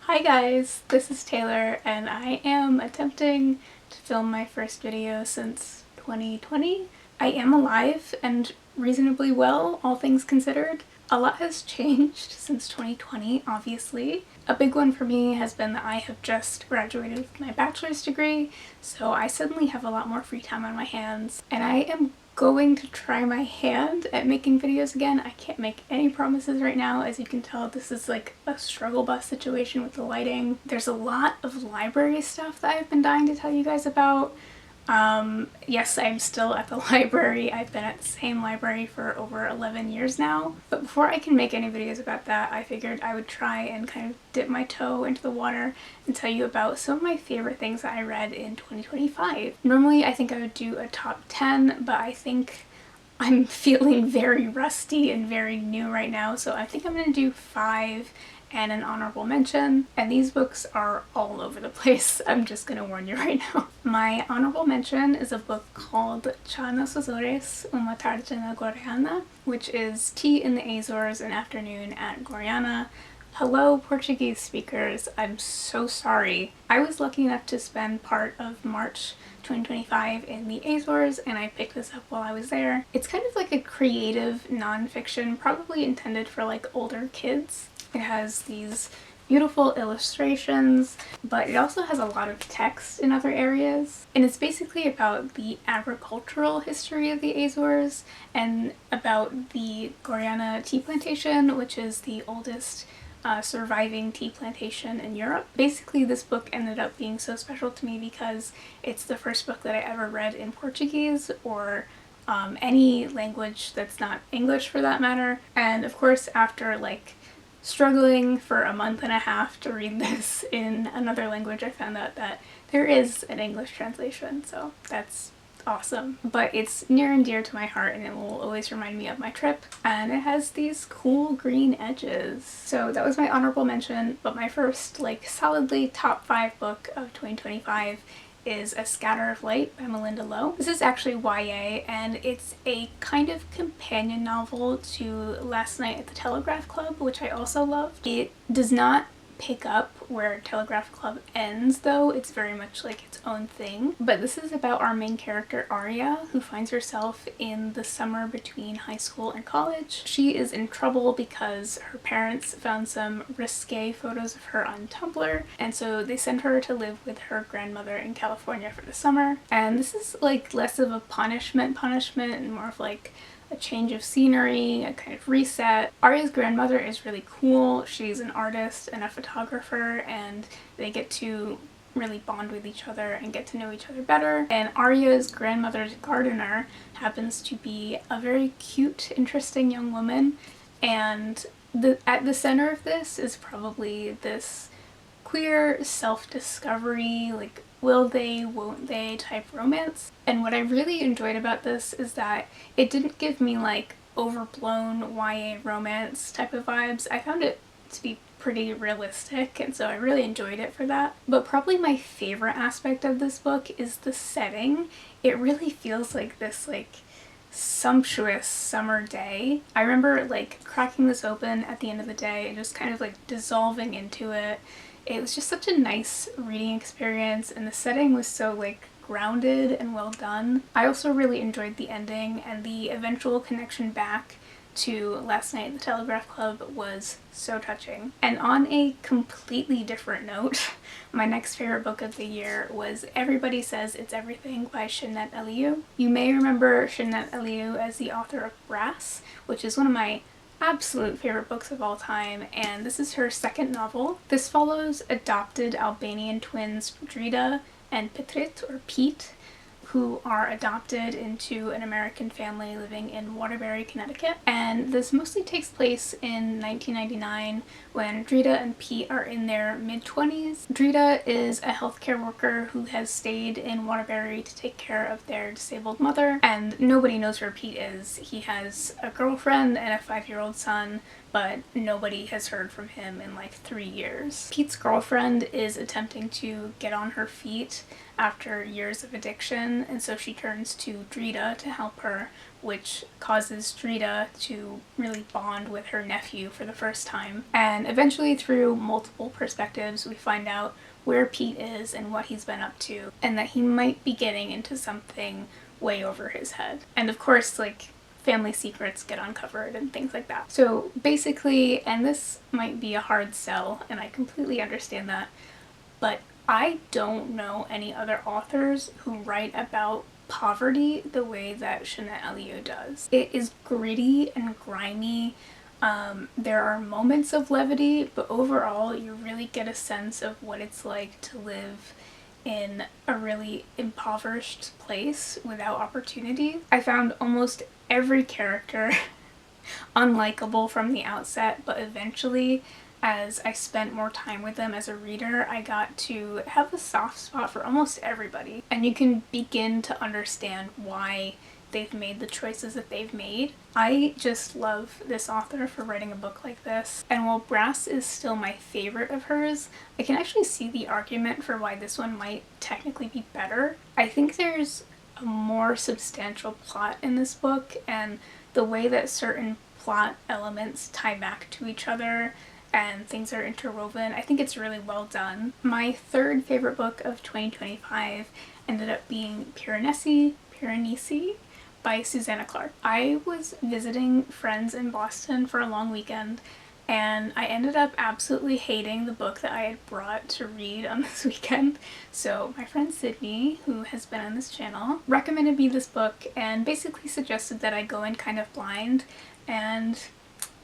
Hi guys, this is Taylor and I am attempting to film my first video since 2020. I am alive and reasonably well, all things considered. A lot has changed since 2020, obviously. A big one for me has been that I have just graduated with my bachelor's degree, so I suddenly have a lot more free time on my hands, and I am going to try my hand at making videos again. I can't make any promises right now. As you can tell, this is like a struggle bus situation with the lighting. There's a lot of library stuff that I've been dying to tell you guys about. Yes, I'm still at the library. I've been at the same library for over 11 years now. But before I can make any videos about that, I figured I would try and kind of dip my toe into the water and tell you about some of my favorite things that I read in 2025. Normally I think I would do a top 10, but I think I'm feeling very rusty and very new right now, so I think I'm gonna do 5 and an honorable mention, and these books are all over the place. I'm just gonna warn you right now. My honorable mention is a book called Cha nos Azores, Uma tarde na Guiana, which is Tea in the Azores, an afternoon at Guiana. Hello Portuguese speakers, I'm so sorry. I was lucky enough to spend part of March 2025 in the Azores, and I picked this up while I was there. It's kind of like a creative nonfiction, probably intended for like older kids. It has these beautiful illustrations, but it also has a lot of text in other areas. And it's basically about the agricultural history of the Azores and about the Guiana tea plantation, which is the oldest surviving tea plantation in Europe. Basically, this book ended up being so special to me because it's the first book that I ever read in Portuguese, or any language that's not English for that matter. And of course, after like struggling for a month and a half to read this in another language, I found out that there is an English translation, so that's awesome. But it's near and dear to my heart, and it will always remind me of my trip, and it has these cool green edges. So that was my honorable mention, but my first like solidly top 5 book of 2025 is A Scatter of Light by Malinda Lo. This is actually YA, and it's a kind of companion novel to Last Night at the Telegraph Club, which I also loved. It does not pick up where Telegraph Club ends though. It's very much like its own thing. But this is about our main character Arya, who finds herself in the summer between high school and college. She is in trouble because her parents found some risque photos of her on Tumblr, and so they send her to live with her grandmother in California for the summer. And this is like less of a punishment and more of like a change of scenery, a kind of reset. Arya's grandmother is really cool. She's an artist and a photographer, and they get to really bond with each other and get to know each other better. And Arya's grandmother's gardener happens to be a very cute, interesting young woman, and at the center of this is probably this queer self-discovery, like will they, won't they type romance. And what I really enjoyed about this is that it didn't give me like overblown YA romance type of vibes. I found it to be pretty realistic, and so I really enjoyed it for that. But probably my favorite aspect of this book is the setting. It really feels like this like sumptuous summer day. I remember like cracking this open at the end of the day and just kind of like dissolving into it. It was just such a nice reading experience, and the setting was so like grounded and well done. I also really enjoyed the ending, and the eventual connection back to Last Night at the Telegraph Club was so touching. And on a completely different note, my next favorite book of the year was Everybody Says It's Everything by Shannette Elliott. You may remember Shannette Elliott as the author of Brass, which is one of my absolute favorite books of all time, and this is her second novel. This follows adopted Albanian twins Drita and Petrit, or Pete, who are adopted into an American family living in Waterbury, Connecticut. And this mostly takes place in 1999 when Drita and Pete are in their mid-20s. Drita is a healthcare worker who has stayed in Waterbury to take care of their disabled mother, and nobody knows where Pete is. He has a girlfriend and a 5-year-old son, but nobody has heard from him in like 3 years. Pete's girlfriend is attempting to get on her feet after years of addiction, and so she turns to Drita to help her, which causes Drita to really bond with her nephew for the first time. And eventually, through multiple perspectives, we find out where Pete is and what he's been up to, and that he might be getting into something way over his head. And of course, like, family secrets get uncovered and things like that. So basically, and this might be a hard sell, and I completely understand that, but I don't know any other authors who write about poverty the way that Shannette Elliott does. It is gritty and grimy. There are moments of levity, but overall you really get a sense of what it's like to live in a really impoverished place without opportunity. I found almost every character unlikable from the outset, but eventually, as I spent more time with them as a reader, I got to have a soft spot for almost everybody. And you can begin to understand why they've made the choices that they've made. I just love this author for writing a book like this. And while Brass is still my favorite of hers, I can actually see the argument for why this one might technically be better. I think there's a more substantial plot in this book, and the way that certain plot elements tie back to each other and things are interwoven, I think it's really well done. My third favorite book of 2025 ended up being Piranesi by Susanna Clarke. I was visiting friends in Boston for a long weekend, and I ended up absolutely hating the book that I had brought to read on this weekend. So my friend Sydney, who has been on this channel, recommended me this book and basically suggested that I go in kind of blind, and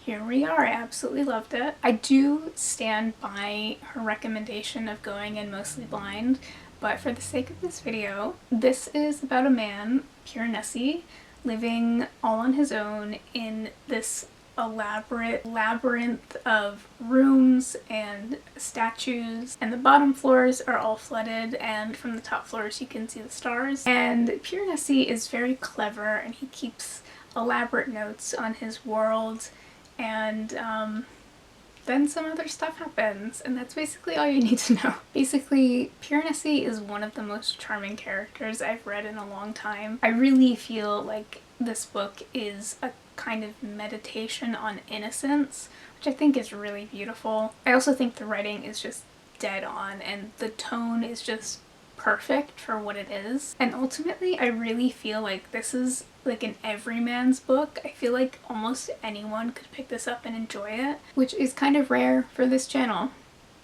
here we are. I absolutely loved it. I do stand by her recommendation of going in mostly blind, but for the sake of this video, this is about a man, Piranesi, living all on his own in this elaborate labyrinth of rooms and statues, and the bottom floors are all flooded, and from the top floors you can see the stars. And Piranesi is very clever, and he keeps elaborate notes on his world, and then some other stuff happens, and that's basically all you need to know. Basically, Piranesi is one of the most charming characters I've read in a long time. I really feel like this book is a kind of meditation on innocence, which I think is really beautiful. I also think the writing is just dead on, and the tone is just perfect for what it is. And ultimately, I really feel like this is like an everyman's book. I feel like almost anyone could pick this up and enjoy it, which is kind of rare for this channel.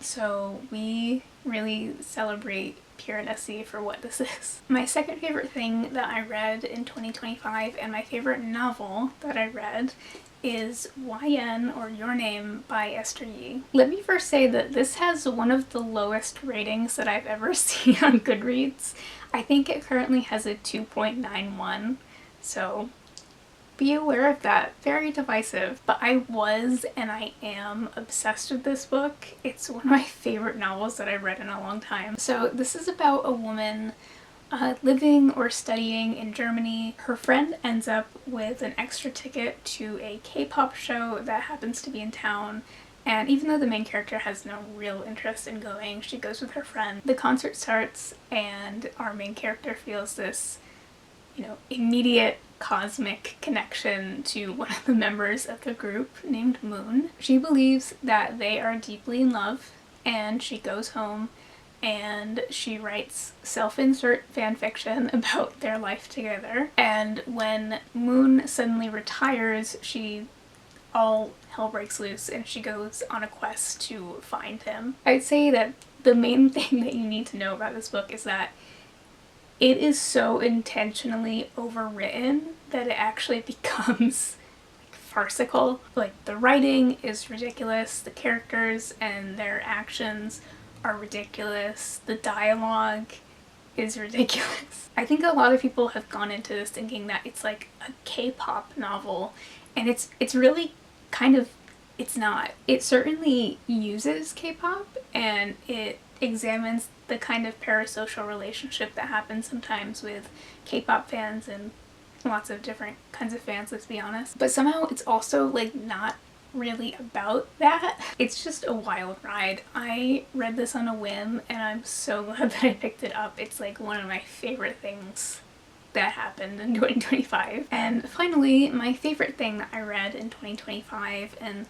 So we really celebrate Piranesi for what this is. My second favorite thing that I read in 2025, and my favorite novel that I read, is YN, or Your Name, by Esther Yi. Let me first say that this has one of the lowest ratings that I've ever seen on Goodreads. I think it currently has a 2.91, so be aware of that. Very divisive. But I was, and I am, obsessed with this book. It's one of my favorite novels that I've read in a long time. So this is about a woman living or studying in Germany. Her friend ends up with an extra ticket to a K-pop show that happens to be in town, and even though the main character has no real interest in going, she goes with her friend. The concert starts, and our main character feels this, immediate cosmic connection to one of the members of the group named Moon. She believes that they are deeply in love, and she goes home and she writes self-insert fanfiction about their life together. And when Moon suddenly retires, all hell breaks loose, and she goes on a quest to find him. I'd say that the main thing that you need to know about this book is that it is so intentionally overwritten that it actually becomes farcical. Like, the writing is ridiculous, the characters and their actions are ridiculous, the dialogue is ridiculous. I think a lot of people have gone into this thinking that it's like a K-pop novel, and it's really kind of, it's not. It certainly uses K-pop, and it examines the kind of parasocial relationship that happens sometimes with K-pop fans and lots of different kinds of fans, let's be honest. But somehow it's also like not really about that. It's just a wild ride. I read this on a whim and I'm so glad that I picked it up. It's like one of my favorite things that happened in 2025. And finally, my favorite thing that I read in 2025, and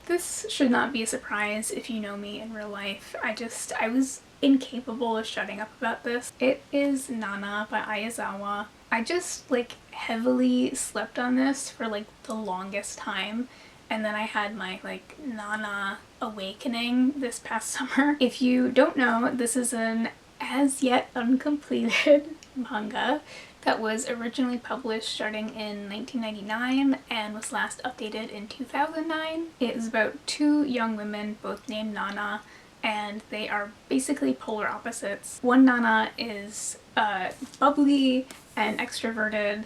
this should not be a surprise if you know me in real life. I was incapable of shutting up about this. It is Nana by Ayazawa. I just like heavily slept on this for like the longest time, and then I had my like Nana awakening this past summer. If you don't know, this is an as yet uncompleted manga that was originally published starting in 1999 and was last updated in 2009. It is about two young women, both named Nana, and they are basically polar opposites. One Nana is bubbly and extroverted,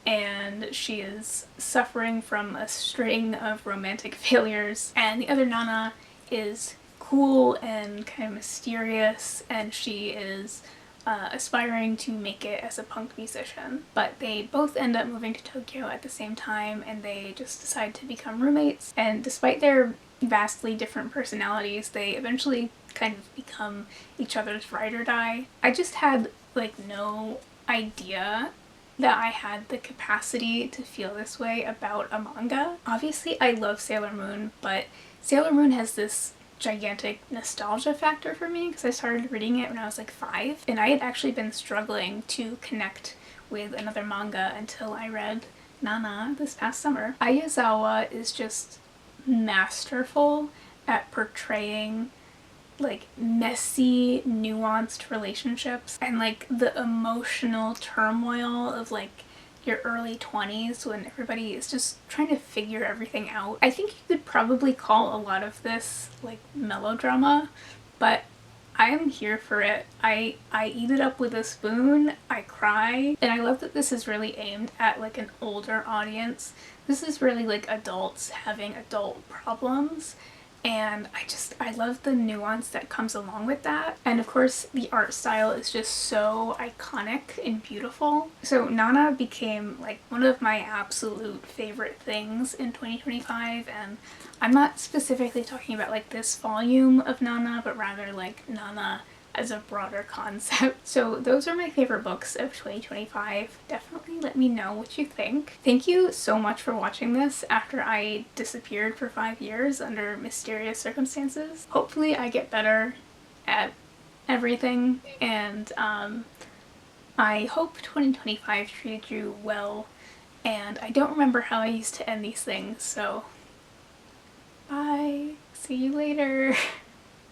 and she is suffering from a string of romantic failures, and the other Nana is cool and kind of mysterious, and she is aspiring to make it as a punk musician. But they both end up moving to Tokyo at the same time, and they just decide to become roommates, and despite their vastly different personalities, they eventually kind of become each other's ride or die. I just had like no idea that I had the capacity to feel this way about a manga. Obviously I love Sailor Moon, but Sailor Moon has this gigantic nostalgia factor for me because I started reading it when I was like 5, and I had actually been struggling to connect with another manga until I read Nana this past summer. Ayazawa is just masterful at portraying like messy, nuanced relationships and like the emotional turmoil of like your early 20s when everybody is just trying to figure everything out. I think you could probably call a lot of this like melodrama, but I am here for it. I eat it up with a spoon, I cry, and I love that this is really aimed at like an older audience. This is really like adults having adult problems, and I love the nuance that comes along with that. And of course the art style is just so iconic and beautiful. So Nana became like one of my absolute favorite things in 2025, and I'm not specifically talking about like this volume of Nana, but rather like Nana as a broader concept. So those are my favorite books of 2025. Definitely let me know what you think. Thank you so much for watching this after I disappeared for 5 years under mysterious circumstances. Hopefully I get better at everything, and I hope 2025 treated you well, and I don't remember how I used to end these things, so bye. See you later.